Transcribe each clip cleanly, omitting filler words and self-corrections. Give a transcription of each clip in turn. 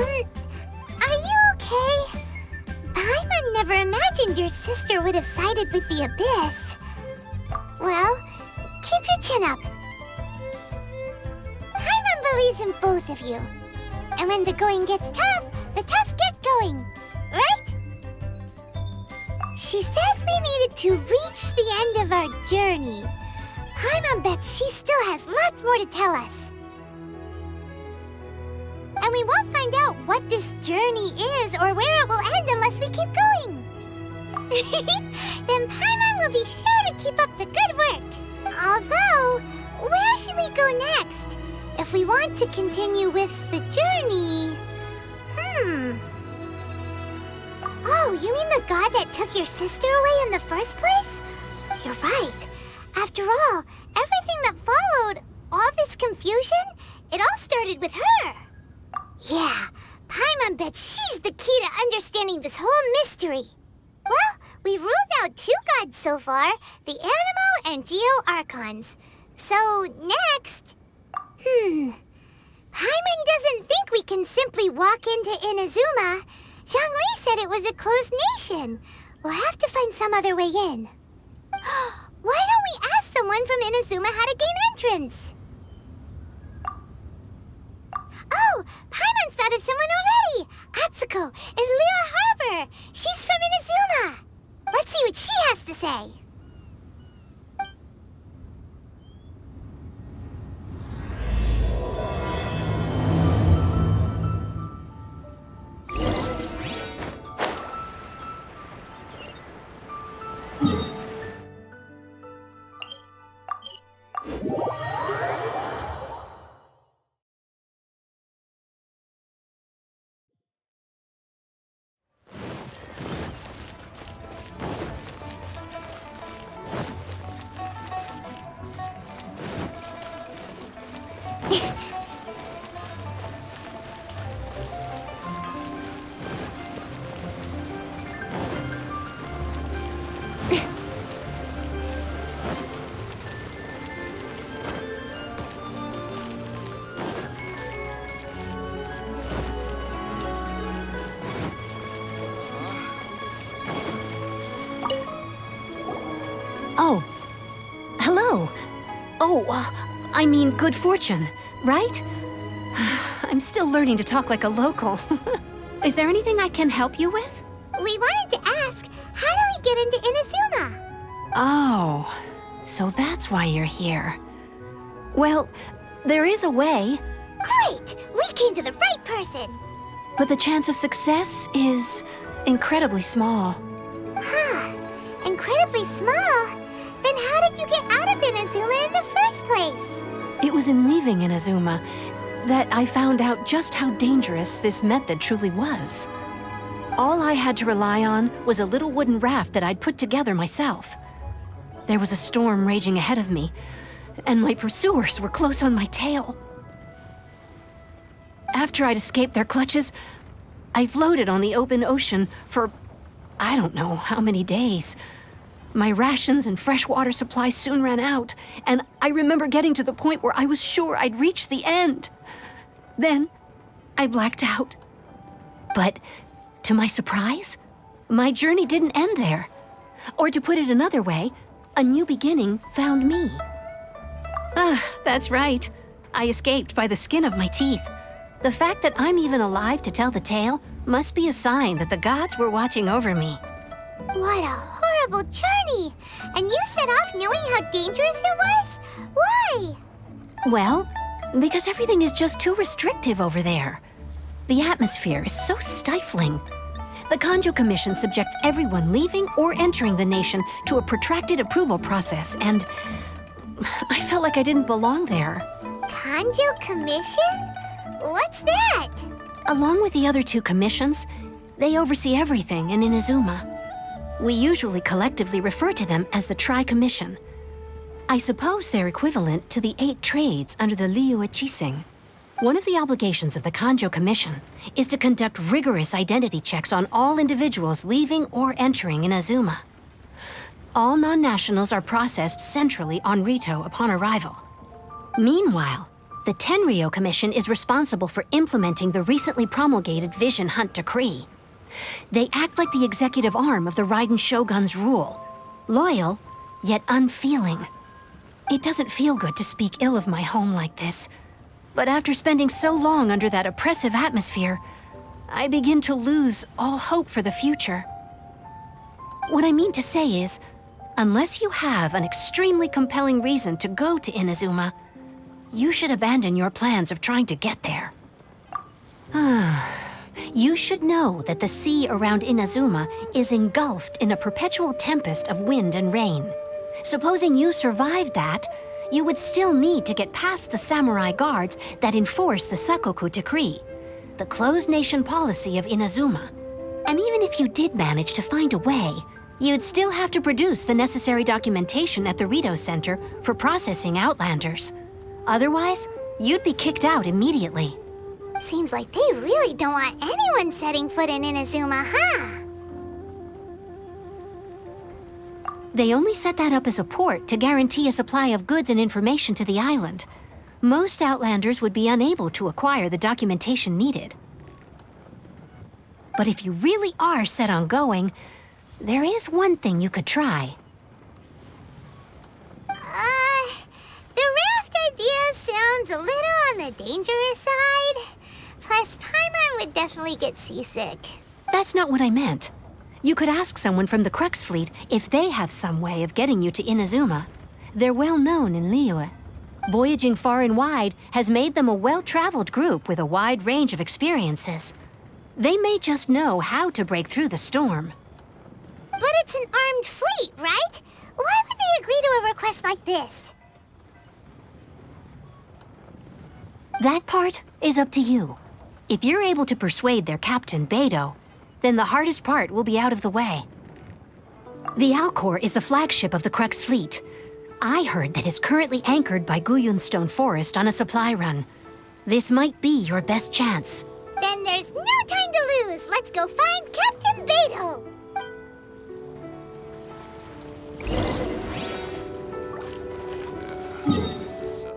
Are you okay? Paimon never imagined your sister would have sided with the Abyss. Well, keep your chin up. Paimon believes in both of you. And when the going gets tough, the tough get going. Right? She said we needed to reach the end of our journey. Paimon bets she still has lots more to tell us. And we won't find out what this journey is or where it will end unless we keep going. Then Paimon will be sure to keep up the good work. Although, where should we go next? If we want to continue with the journey... Oh, you mean the god that took your sister away in the first place? You're right. After all, everything that followed, all this confusion, it all started with her. Yeah, Paimon bets she's the key to understanding this whole mystery. Well, we've ruled out 2 gods so far, the Animo and Geo Archons. So, next... Paimon doesn't think we can simply walk into Inazuma. Zhongli said it was a closed nation. We'll have to find some other way in. Why don't we ask someone from Inazuma how to gain entrance? Oh, Paimon's thought of someone already! Atsuko in Liyue Harbor! She's from Inazuma! Let's see what she has to say. Oh. Hello. Oh, I mean good fortune, right? I'm still learning to talk like a local. Is there anything I can help you with? We wanted to ask, how do we get into Inazuma? Oh, so that's why you're here. Well, there is a way. Great! We came to the right person! But the chance of success is incredibly small. Huh. Incredibly small? Then how did you get out of Inazuma in the first place? It was in leaving Inazuma that I found out just how dangerous this method truly was. All I had to rely on was a little wooden raft that I'd put together myself. There was a storm raging ahead of me, and my pursuers were close on my tail. After I'd escaped their clutches, I floated on the open ocean for I don't know how many days. My rations and freshwater supplies soon ran out, and I remember getting to the point where I was sure I'd reached the end. Then, I blacked out. But, to my surprise, my journey didn't end there. Or to put it another way, a new beginning found me. That's right. I escaped by the skin of my teeth. The fact that I'm even alive to tell the tale must be a sign that the gods were watching over me. What a horrible journey! And you set off knowing how dangerous it was? Why? Well, because everything is just too restrictive over there. The atmosphere is so stifling. The Kanjo Commission subjects everyone leaving or entering the nation to a protracted approval process, and I felt like I didn't belong there. Kanjo Commission? What's that? Along with the other 2 commissions, they oversee everything in Inazuma. We usually collectively refer to them as the Tri-Commission. I suppose they're equivalent to the 8 trades under the Liyue Chising. One of the obligations of the Kanjo Commission is to conduct rigorous identity checks on all individuals leaving or entering Inazuma. All non-nationals are processed centrally on Rito upon arrival. Meanwhile, The Tenryo Commission is responsible for implementing the recently promulgated Vision Hunt Decree. They act like the executive arm of the Raiden Shogun's rule. Loyal, yet unfeeling. It doesn't feel good to speak ill of my home like this. But after spending so long under that oppressive atmosphere, I begin to lose all hope for the future. What I mean to say is, unless you have an extremely compelling reason to go to Inazuma, you should abandon your plans of trying to get there. You should know that the sea around Inazuma is engulfed in a perpetual tempest of wind and rain. Supposing you survived that, you would still need to get past the samurai guards that enforce the Sakoku Decree, the closed nation policy of Inazuma. And even if you did manage to find a way, you'd still have to produce the necessary documentation at the Rito Center for processing Outlanders. Otherwise, you'd be kicked out immediately. Seems like they really don't want anyone setting foot in Inazuma, huh? They only set that up as a port to guarantee a supply of goods and information to the island. Most Outlanders would be unable to acquire the documentation needed. But if you really are set on going, there is one thing you could try. The raft idea sounds a little on the dangerous side. Plus, Paimon would definitely get seasick. That's not what I meant. You could ask someone from the Crux fleet if they have some way of getting you to Inazuma. They're well known in Liyue. Voyaging far and wide has made them a well-traveled group with a wide range of experiences. They may just know how to break through the storm. But it's an armed fleet, right? Why would they agree to a request like this? That part is up to you. If you're able to persuade their captain, Beidou, then the hardest part will be out of the way. The Alcor is the flagship of the Crux fleet. I heard that it's currently anchored by Guyunstone Forest on a supply run. This might be your best chance. Then there's no time to lose. Let's go find Captain Beidou. This is so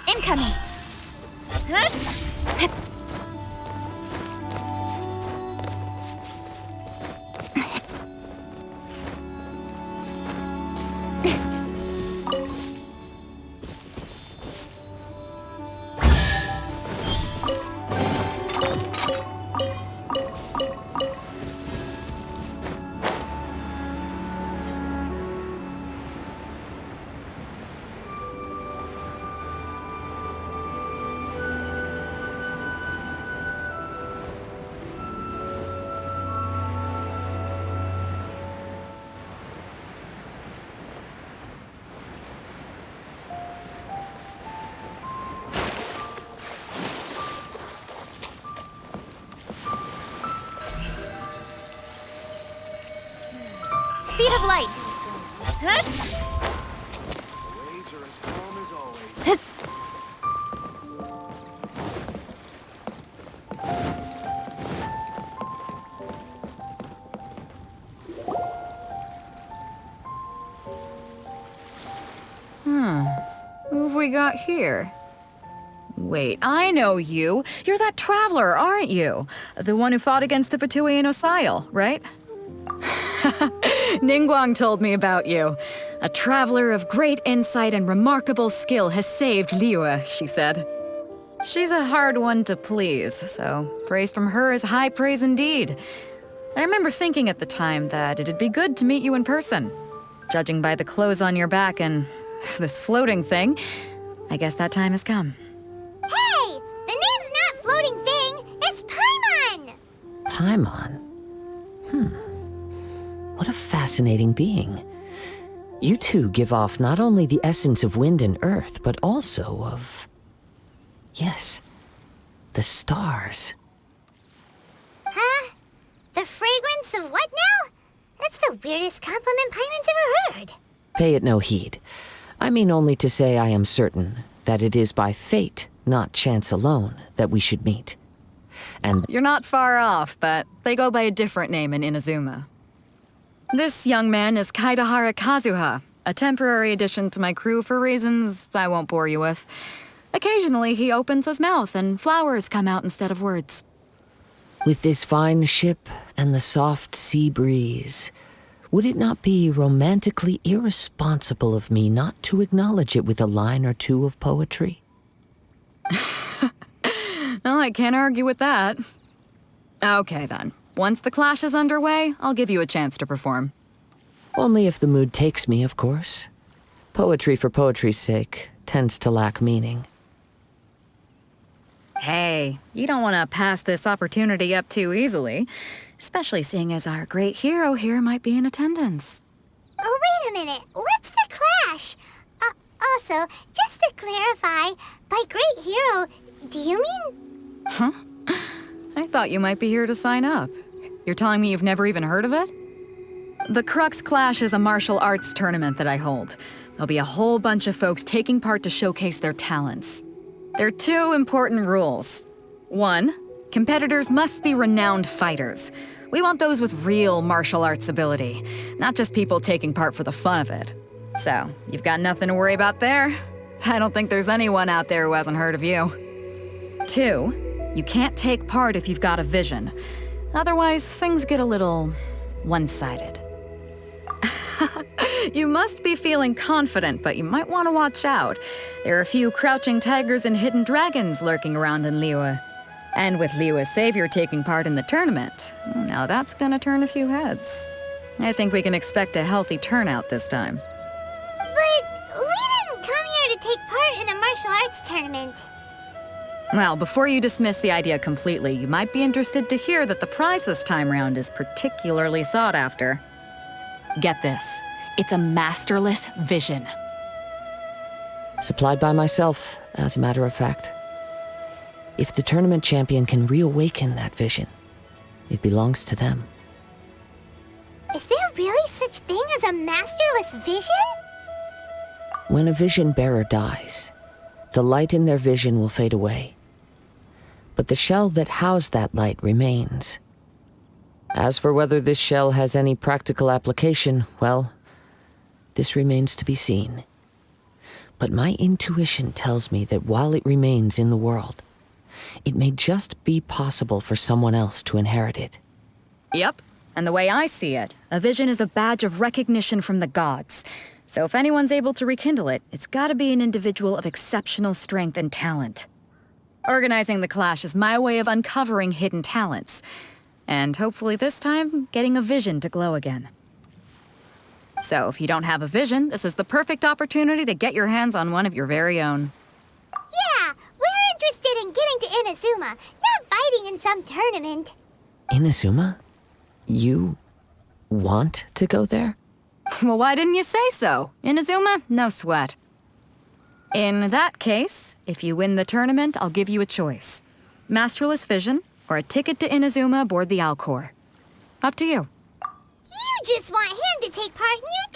Incoming. Speed of light. The waves are as calm as always. Who have we got here? Wait, I know you. You're that traveler, aren't you? The one who fought against the Fatui Osile, right? Ningguang told me about you. A traveler of great insight and remarkable skill has saved Liyue, she said. She's a hard one to please, so praise from her is high praise indeed. I remember thinking at the time that it'd be good to meet you in person. Judging by the clothes on your back and this floating thing, I guess that time has come. Hey! The name's not Floating Thing, it's Paimon! Paimon? What a fascinating being. You two give off not only the essence of wind and earth, but also of... yes, the stars. Huh? The fragrance of what now? That's the weirdest compliment Paimon's ever heard. Pay it no heed. I mean only to say I am certain that it is by fate, not chance alone, that we should meet. And You're not far off, but they go by a different name in Inazuma. This young man is Kaidahara Kazuha, a temporary addition to my crew for reasons I won't bore you with. Occasionally, he opens his mouth and flowers come out instead of words. with this fine ship and the soft sea breeze, would it not be romantically irresponsible of me not to acknowledge it with a line or two of poetry? No, I can't argue with that. Okay, then. Once the clash is underway, I'll give you a chance to perform. Only if the mood takes me, of course. Poetry for poetry's sake tends to lack meaning. Hey, you don't want to pass this opportunity up too easily, especially seeing as our great hero here might be in attendance. Oh, wait a minute. What's the clash? Also, just to clarify, by great hero, do you mean... Huh? I thought you might be here to sign up. You're telling me you've never even heard of it? The Crux Clash is a martial arts tournament that I hold. There'll be a whole bunch of folks taking part to showcase their talents. There are two important rules. One, competitors must be renowned fighters. We want those with real martial arts ability, not just people taking part for the fun of it. So, you've got nothing to worry about there. I don't think there's anyone out there who hasn't heard of you. Two, you can't take part if you've got a vision. Otherwise, things get a little one-sided. You must be feeling confident, but you might want to watch out. There are a few crouching tigers and hidden dragons lurking around in Liyue. And with Liyue's savior taking part in the tournament, now that's gonna turn a few heads. I think we can expect a healthy turnout this time. But we didn't come here to take part in a martial arts tournament. Well, before you dismiss the idea completely, you might be interested to hear that the prize this time round is particularly sought after. Get this. It's a masterless vision. Supplied by myself, as a matter of fact. If the tournament champion can reawaken that vision, it belongs to them. Is there really such thing as a masterless vision? When a vision bearer dies, the light in their vision will fade away. But the shell that housed that light remains. As for whether this shell has any practical application, well, this remains to be seen. But my intuition tells me that while it remains in the world, it may just be possible for someone else to inherit it. Yep. And the way I see it, a vision is a badge of recognition from the gods. So if anyone's able to rekindle it, it's gotta be an individual of exceptional strength and talent. Organizing the clash is my way of uncovering hidden talents. And hopefully this time, getting a vision to glow again. So if you don't have a vision, this is the perfect opportunity to get your hands on one of your very own. Yeah, we're interested in getting to Inazuma, not fighting in some tournament. Inazuma? You want to go there? Well, why didn't you say so? Inazuma, no sweat. In that case, if you win the tournament, I'll give you a choice. Masterless Vision, or a ticket to Inazuma aboard the Alcor. Up to you. You just want him to take part in your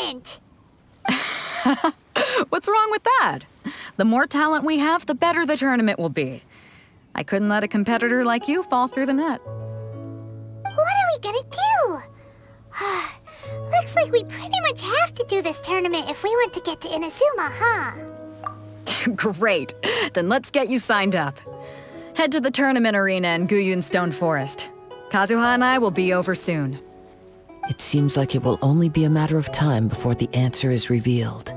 tournament. What's wrong with that? The more talent we have, the better the tournament will be. I couldn't let a competitor like you fall through the net. What are we gonna do? Looks like we pretty much have to do this tournament if we want to get to Inazuma, huh? Great. Then let's get you signed up. Head to the tournament arena in Guyun Stone Forest. Kazuha and I will be over soon. It seems like it will only be a matter of time before the answer is revealed.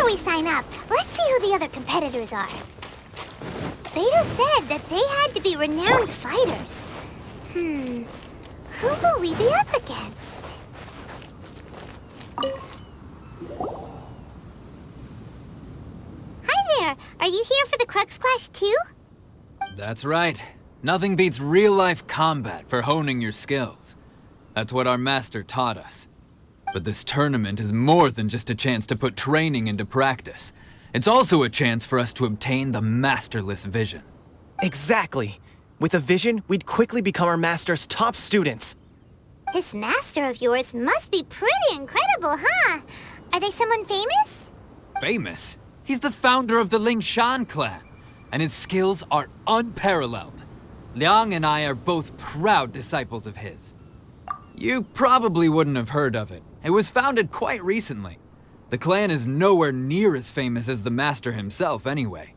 before we sign up, let's see who the other competitors are. Beto said that they had to be renowned fighters. Who will we be up against? Hi there! Are you here for the Crux Clash too? That's right. Nothing beats real-life combat for honing your skills. That's what our master taught us. But this tournament is more than just a chance to put training into practice. It's also a chance for us to obtain the masterless vision. Exactly. With a vision, we'd quickly become our master's top students. This master of yours must be pretty incredible, huh? Are they someone famous? Famous? He's the founder of the Lingshan clan, and his skills are unparalleled. Liang and I are both proud disciples of his. You probably wouldn't have heard of it. It was founded quite recently. The clan is nowhere near as famous as the master himself anyway.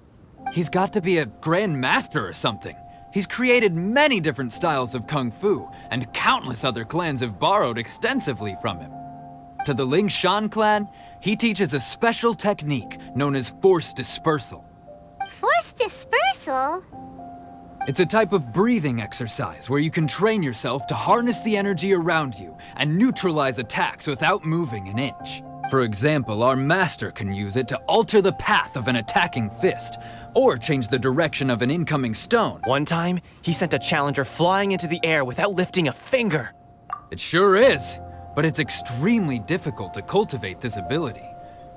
He's got to be a grand master or something. He's created many different styles of kung fu, and countless other clans have borrowed extensively from him. To the Lingshan clan, he teaches a special technique known as force dispersal. Force dispersal? It's a type of breathing exercise where you can train yourself to harness the energy around you and neutralize attacks without moving an inch. For example, our master can use it to alter the path of an attacking fist, or change the direction of an incoming stone. One time, he sent a challenger flying into the air without lifting a finger. It sure is, but it's extremely difficult to cultivate this ability.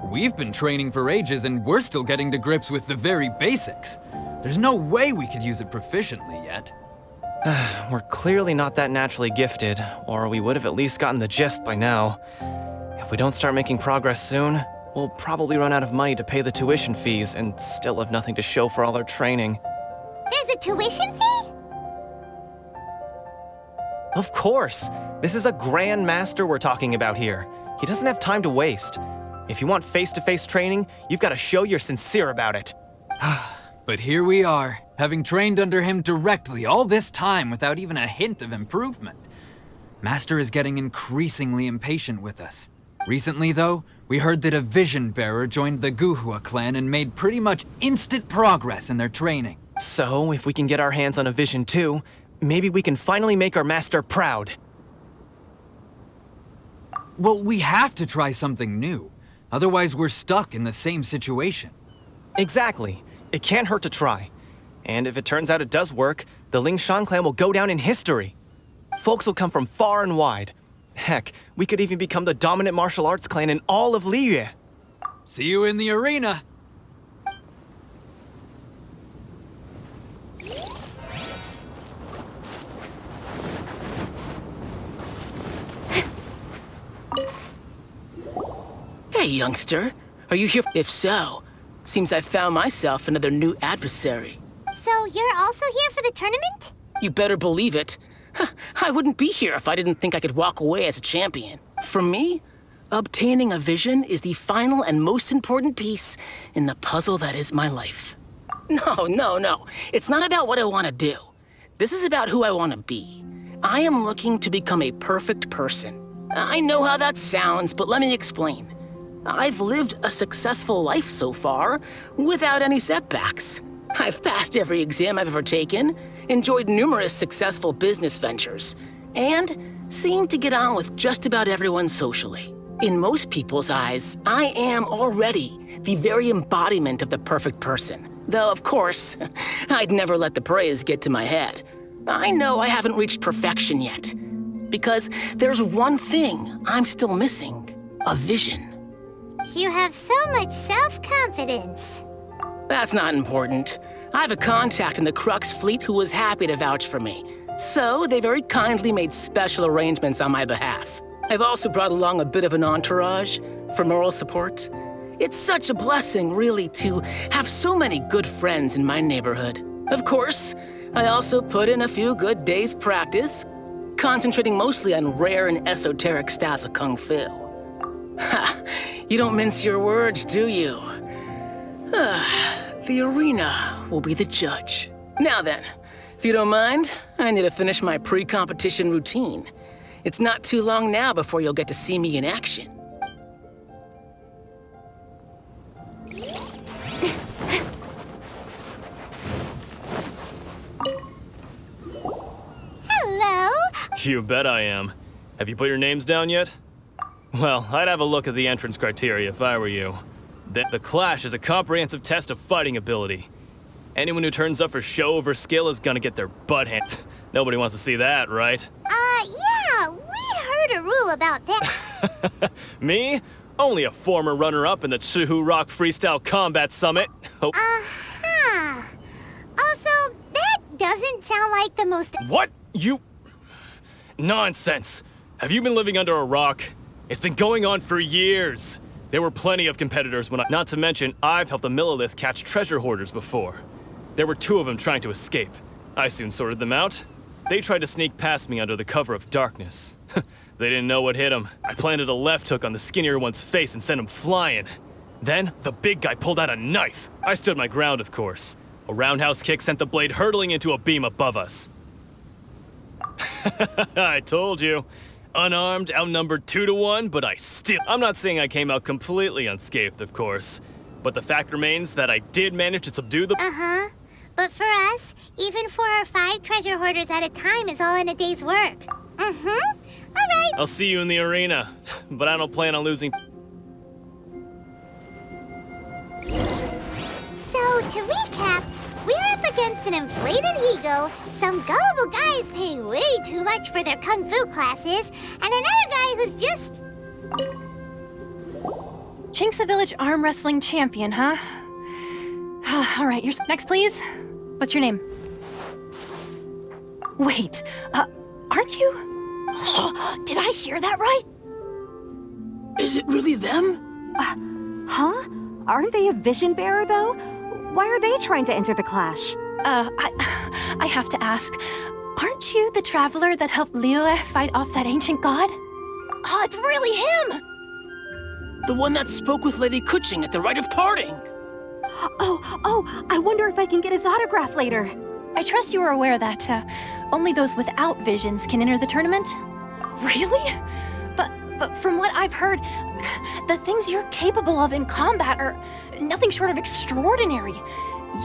We've been training for ages and we're still getting to grips with the very basics. There's no way we could use it proficiently yet. We're clearly not that naturally gifted, or we would have at least gotten the gist by now. If we don't start making progress soon, we'll probably run out of money to pay the tuition fees and still have nothing to show for all our training. There's a tuition fee? Of course! This is a grand master we're talking about here. He doesn't have time to waste. If you want face-to-face training, you've got to show you're sincere about it. But here we are, having trained under him directly all this time without even a hint of improvement. Master is getting increasingly impatient with us. Recently, though, we heard that a vision bearer joined the Guhua clan and made pretty much instant progress in their training. So, if we can get our hands on a vision too, maybe we can finally make our master proud. Well, we have to try something new. Otherwise, we're stuck in the same situation. Exactly. It can't hurt to try. And if it turns out it does work, the Lingshan clan will go down in history. Folks will come from far and wide. Heck, we could even become the dominant martial arts clan in all of Liyue. See you in the arena. Hey, youngster. Are you here? If so, seems I found myself another new adversary. So you're also here for the tournament? You better believe it. I wouldn't be here if I didn't think I could walk away as a champion. For me, obtaining a vision is the final and most important piece in the puzzle that is my life. No. It's not about what I want to do. This is about who I want to be. I am looking to become a perfect person. I know how that sounds, but let me explain. I've lived a successful life so far, without any setbacks. I've passed every exam I've ever taken, enjoyed numerous successful business ventures, and seemed to get on with just about everyone socially. In most people's eyes, I am already the very embodiment of the perfect person. Though, of course, I'd never let the praise get to my head. I know I haven't reached perfection yet, because there's one thing I'm still missing: a vision. You have so much self-confidence. That's not important. I have a contact in the Crux fleet who was happy to vouch for me, so they very kindly made special arrangements on my behalf. I've also brought along a bit of an entourage for moral support. It's such a blessing, really, to have so many good friends in my neighborhood. Of course, I also put in a few good days' practice, concentrating mostly on rare and esoteric styles of kung fu. Ha! You don't mince your words, do you? The arena will be the judge. Now then, if you don't mind, I need to finish my pre-competition routine. It's not too long now before you'll get to see me in action. You bet I am. Have you put your names down yet? Well, I'd have a look at the entrance criteria if I were you. The Clash is a comprehensive test of fighting ability. Anyone who turns up for show over skill is gonna get their butt handed. Nobody wants to see that, right? Yeah, we heard a rule about that. Me? Only a former runner-up in the Chihu Rock Freestyle Combat Summit. Oh. Uh-huh. Also, that doesn't sound like the most— What? You... Nonsense. Have you been living under a rock? It's been going on for years. There were plenty of competitors when not to mention, I've helped the Millilith catch treasure hoarders before. There were 2 of them trying to escape. I soon sorted them out. They tried to sneak past me under the cover of darkness. They didn't know what hit them. I planted a left hook on the skinnier one's face and sent him flying. Then, the big guy pulled out a knife. I stood my ground, of course. A roundhouse kick sent the blade hurtling into a beam above us. I told you. Unarmed, outnumbered 2 to 1, but I'm not saying I came out completely unscathed, of course. But the fact remains that I did manage to subdue the— Uh-huh. But for us, even 4 or 5 treasure hoarders at a time is all in a day's work. Mm-hmm. All right. I'll see you in the arena, but I don't plan on losing. So, to recap, we're up against an inflated ego, some gullible guys paying way too much for their kung fu classes, and another guy who's just— Chink's a village arm wrestling champion, huh? All right, you're next, please. What's your name? Wait, aren't you? Did I hear that right? Is it really them? Huh? Aren't they a vision bearer, though? Why are they trying to enter the Clash? I have to ask, aren't you the traveler that helped Liyue fight off that ancient god? Oh, it's really him! The one that spoke with Lady Kuching at the rite of parting. Oh, I wonder if I can get his autograph later. I trust you are aware that only those without visions can enter the tournament? Really? But from what I've heard, the things you're capable of in combat are nothing short of extraordinary.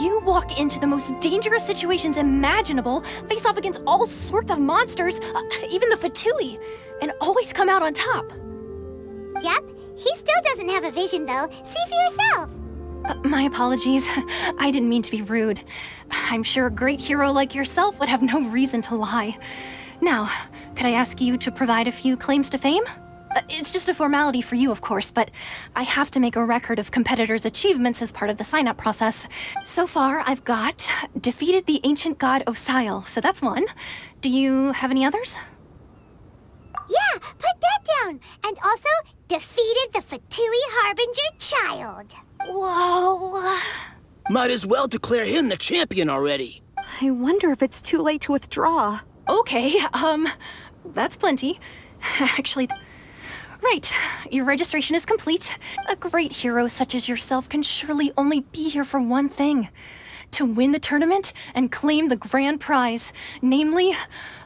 You walk into the most dangerous situations imaginable, face off against all sorts of monsters, even the Fatui, and always come out on top. Yep, he still doesn't have a vision, though. See for yourself. My apologies. I didn't mean to be rude. I'm sure a great hero like yourself would have no reason to lie. Now, could I ask you to provide a few claims to fame? It's just a formality for you, of course, but I have to make a record of competitors' achievements as part of the sign-up process. So far, I've got defeated the ancient god Osile, so that's one. Do you have any others? Yeah, put that down. And also, defeated the Fatui Harbinger child. Whoa. Might as well declare him the champion already. I wonder if it's too late to withdraw. Okay, that's plenty. Actually, right, your registration is complete. A great hero such as yourself can surely only be here for one thing. To win the tournament and claim the grand prize, namely,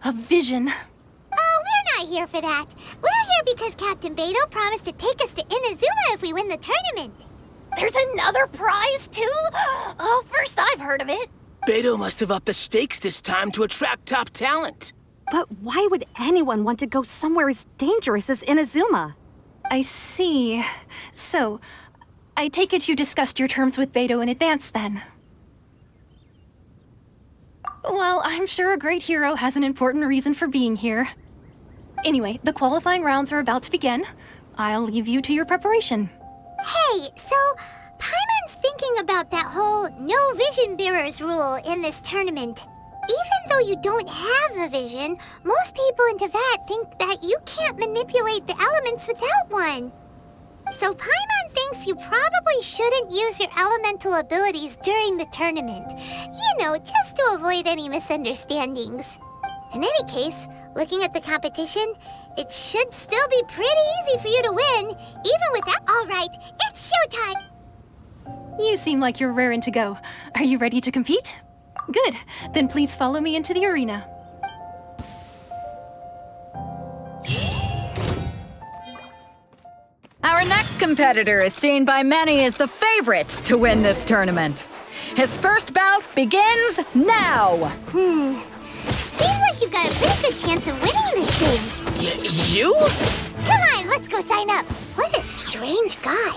a vision. Oh, we're not here for that. We're here because Captain Beto promised to take us to Inazuma if we win the tournament. There's another prize, too? Oh, first I've heard of it. Beto must have upped the stakes this time to attract top talent. But why would anyone want to go somewhere as dangerous as Inazuma? I see. So, I take it you discussed your terms with Beto in advance, then? Well, I'm sure a great hero has an important reason for being here. Anyway, the qualifying rounds are about to begin. I'll leave you to your preparation. Hey, so Paimon's thinking about that whole no vision bearers rule in this tournament. Even though you don't have a vision, most people in Teyvat think that you can't manipulate the elements without one. So Paimon thinks you probably shouldn't use your elemental abilities during the tournament. You know, just to avoid any misunderstandings. In any case, looking at the competition, it should still be pretty easy for you to win, even without— All right, it's showtime! You seem like you're raring to go. Are you ready to compete? Good. Then please follow me into the arena. Our next competitor is seen by many as the favorite to win this tournament. His first bout begins now. Seems like like you've got a pretty good chance of winning this game. You? Come on, let's go sign up. What a strange guy.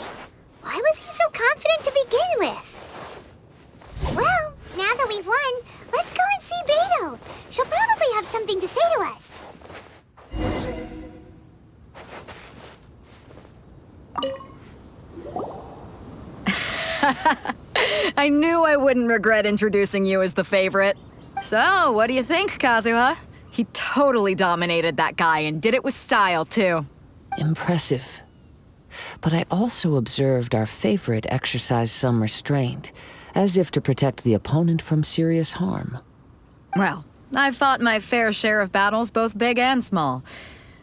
Why was he so confident to begin with? Well, now that we've won, let's go and see Beto. She'll probably have something to say to us. I knew I wouldn't regret introducing you as the favorite. So, what do you think, Kazuha? He totally dominated that guy and did it with style, too. Impressive. But I also observed our favorite exercise some restraint, as if to protect the opponent from serious harm. Well, I've fought my fair share of battles, both big and small.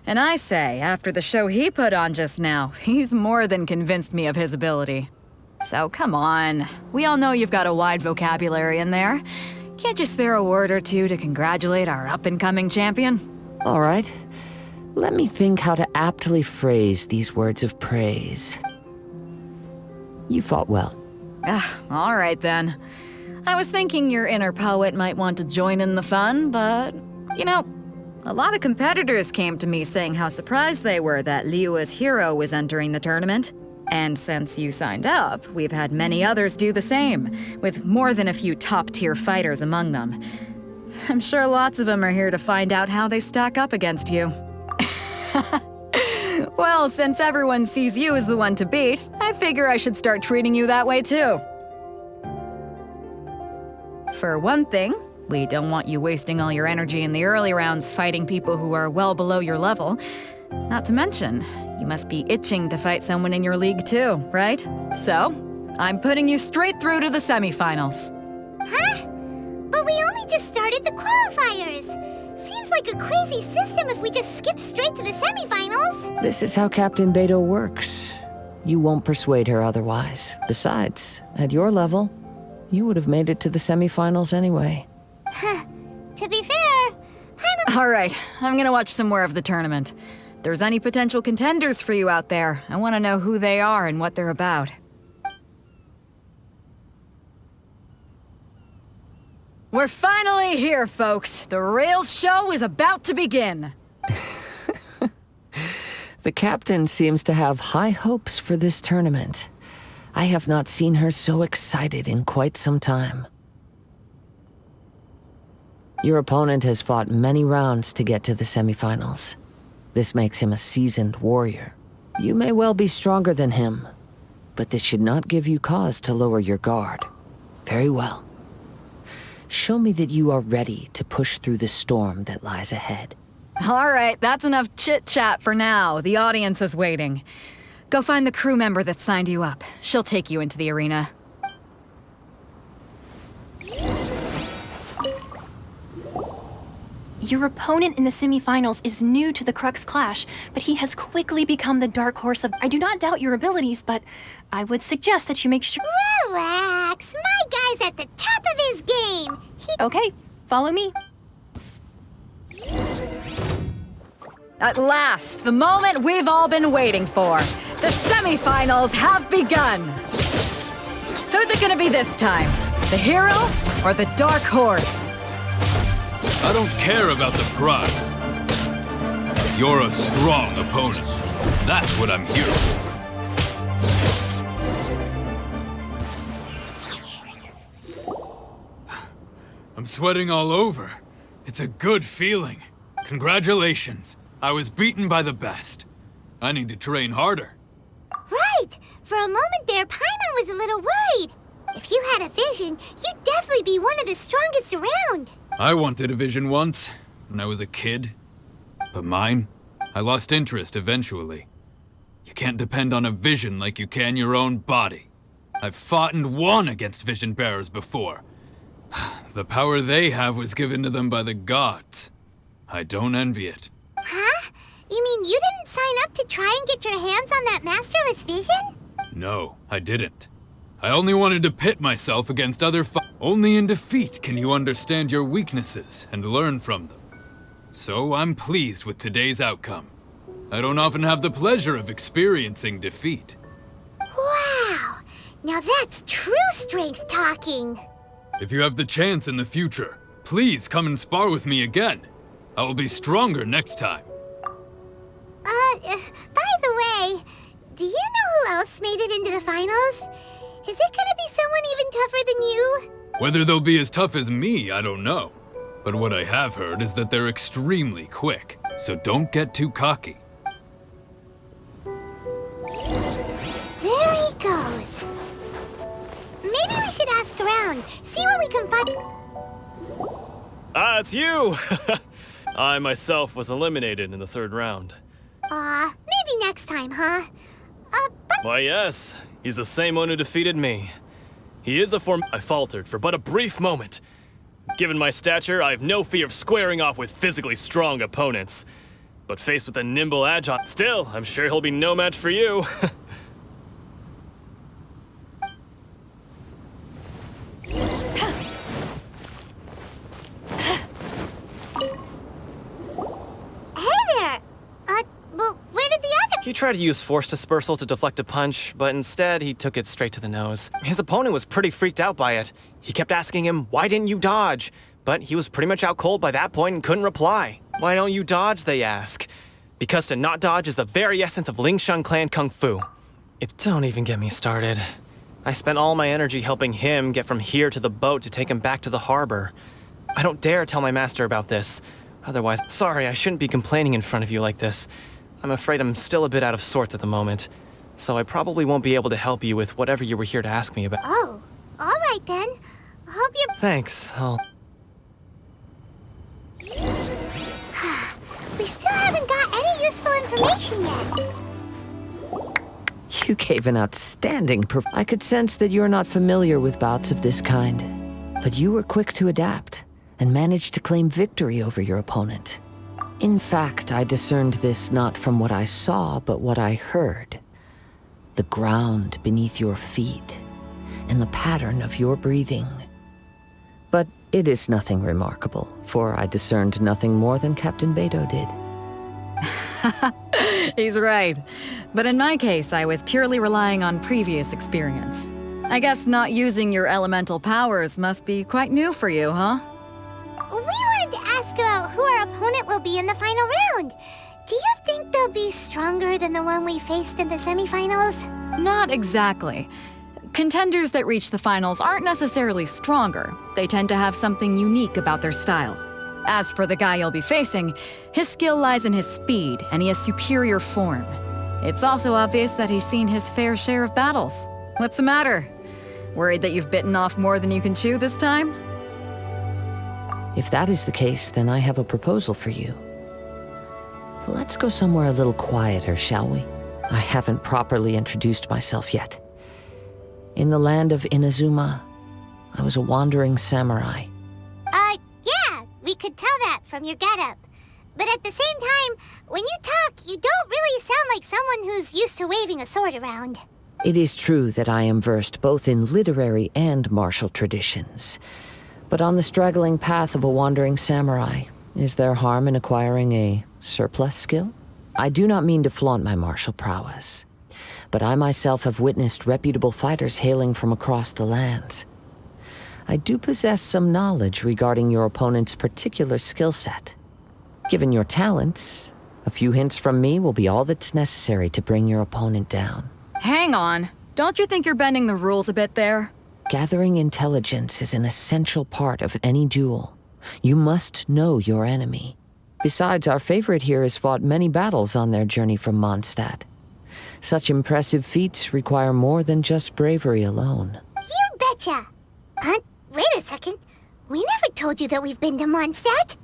And I say, after the show he put on just now, he's more than convinced me of his ability. So come on, we all know you've got a wide vocabulary in there. Can't you spare a word or two to congratulate our up-and-coming champion? All right. Let me think how to aptly phrase these words of praise. You fought well. All right then. I was thinking your inner poet might want to join in the fun, but, you know, a lot of competitors came to me saying how surprised they were that Liyue's hero was entering the tournament. And since you signed up, we've had many others do the same, with more than a few top-tier fighters among them. I'm sure lots of them are here to find out how they stack up against you. Well, since everyone sees you as the one to beat, I figure I should start treating you that way too. For one thing, we don't want you wasting all your energy in the early rounds fighting people who are well below your level. Not to mention, you must be itching to fight someone in your league too, right? So, I'm putting you straight through to the semifinals. Huh? But we only just started the qualifiers. Seems like a crazy system if we just skip straight to the semifinals. This is how Captain Beto works. You won't persuade her otherwise. Besides, at your level, you would have made it to the semifinals anyway. To be fair, All right, I'm gonna watch some more of the tournament. If there's any potential contenders for you out there, I want to know who they are and what they're about. We're finally here, folks. The Rails show is about to begin. The captain seems to have high hopes for this tournament. I have not seen her so excited in quite some time. Your opponent has fought many rounds to get to the semifinals. This makes him a seasoned warrior. You may well be stronger than him, but this should not give you cause to lower your guard. Very well. Show me that you are ready to push through the storm that lies ahead. All right, that's enough chit-chat for now. The audience is waiting. Go find the crew member that signed you up. She'll take you into the arena. Your opponent in the semifinals is new to the Crux Clash, but he has quickly become the dark horse of... I do not doubt your abilities, but I would suggest that you make sure... relax. My guy's at the top of his game. Okay, follow me. At last, the moment we've all been waiting for. The semifinals have begun. Who's it gonna be this time? The hero or the dark horse? I don't care about the prize. You're a strong opponent. That's what I'm here for. I'm sweating all over. It's a good feeling. Congratulations. I was beaten by the best. I need to train harder. Right. For a moment there, Paimon was a little worried. If you had a vision, you'd definitely be one of the strongest around. I wanted a vision once, when I was a kid. But mine, I lost interest eventually. You can't depend on a vision like you can your own body. I've fought and won against vision bearers before. The power they have was given to them by the gods. I don't envy it. Huh? You mean you didn't sign up to try and get your hands on that masterless vision? No, I didn't. I only wanted to pit myself against other Only in defeat can you understand your weaknesses and learn from them. So I'm pleased with today's outcome. I don't often have the pleasure of experiencing defeat. Wow! Now that's true strength talking. If you have the chance in the future, please come and spar with me again. I will be stronger next time. By the way, do you know who else made it into the finals? Is it gonna be someone even tougher than you? Whether they'll be as tough as me, I don't know. But what I have heard is that they're extremely quick, so don't get too cocky. There he goes. Maybe we should ask around, see what we can find. Ah, it's you! I myself was eliminated in the 3rd round. Maybe next time, huh? But Why, yes. He's the same one who defeated me. He is a form. I faltered for but a brief moment. Given my stature, I have no fear of squaring off with physically strong opponents. But faced with a nimble agile, still, I'm sure he'll be no match for you. He tried to use force dispersal to deflect a punch, but instead he took it straight to the nose. His opponent was pretty freaked out by it. He kept asking him, "Why didn't you dodge?" But he was pretty much out cold by that point and couldn't reply. "Why don't you dodge?" they ask. Because to not dodge is the very essence of Lingshan clan kung fu. Don't even get me started. I spent all my energy helping him get from here to the boat to take him back to the harbor. I don't dare tell my master about this. Otherwise, sorry, I shouldn't be complaining in front of you like this. I'm afraid I'm still a bit out of sorts at the moment, so I probably won't be able to help you with whatever you were here to ask me about. Oh, all right then. Hope you're... Thanks, We still haven't got any useful information yet. You gave an outstanding I could sense that you're not familiar with bouts of this kind. But you were quick to adapt, and managed to claim victory over your opponent. In fact, I discerned this not from what I saw, but what I heard. The ground beneath your feet, and the pattern of your breathing. But it is nothing remarkable, for I discerned nothing more than Captain Beto did. He's right. But in my case, I was purely relying on previous experience. I guess not using your elemental powers must be quite new for you, huh? We wanted to ask about who our opponent will be in the final round. Do you think they'll be stronger than the one we faced in the semifinals? Not exactly. Contenders that reach the finals aren't necessarily stronger. They tend to have something unique about their style. As for the guy you'll be facing, his skill lies in his speed, and he has superior form. It's also obvious that he's seen his fair share of battles. What's the matter? Worried that you've bitten off more than you can chew this time? If that is the case, then I have a proposal for you. Let's go somewhere a little quieter, shall we? I haven't properly introduced myself yet. In the land of Inazuma, I was a wandering samurai. Yeah, we could tell that from your getup. But at the same time, when you talk, you don't really sound like someone who's used to waving a sword around. It is true that I am versed both in literary and martial traditions. But on the straggling path of a wandering samurai, is there harm in acquiring a surplus skill? I do not mean to flaunt my martial prowess, but I myself have witnessed reputable fighters hailing from across the lands. I do possess some knowledge regarding your opponent's particular skill set. Given your talents, a few hints from me will be all that's necessary to bring your opponent down. Hang on. Don't you think you're bending the rules a bit there? Gathering intelligence is an essential part of any duel. You must know your enemy. Besides, our favorite here has fought many battles on their journey from Mondstadt. Such impressive feats require more than just bravery alone. You betcha! Wait a second. We never told you that we've been to Mondstadt.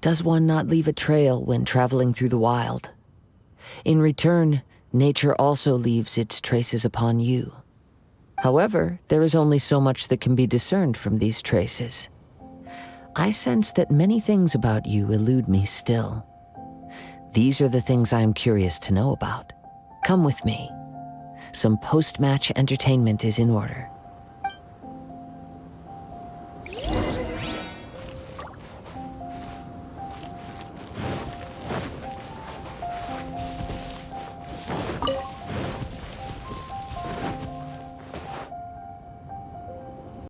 Does one not leave a trail when traveling through the wild? In return, nature also leaves its traces upon you. However, there is only so much that can be discerned from these traces. I sense that many things about you elude me still. These are the things I am curious to know about. Come with me. Some post-match entertainment is in order.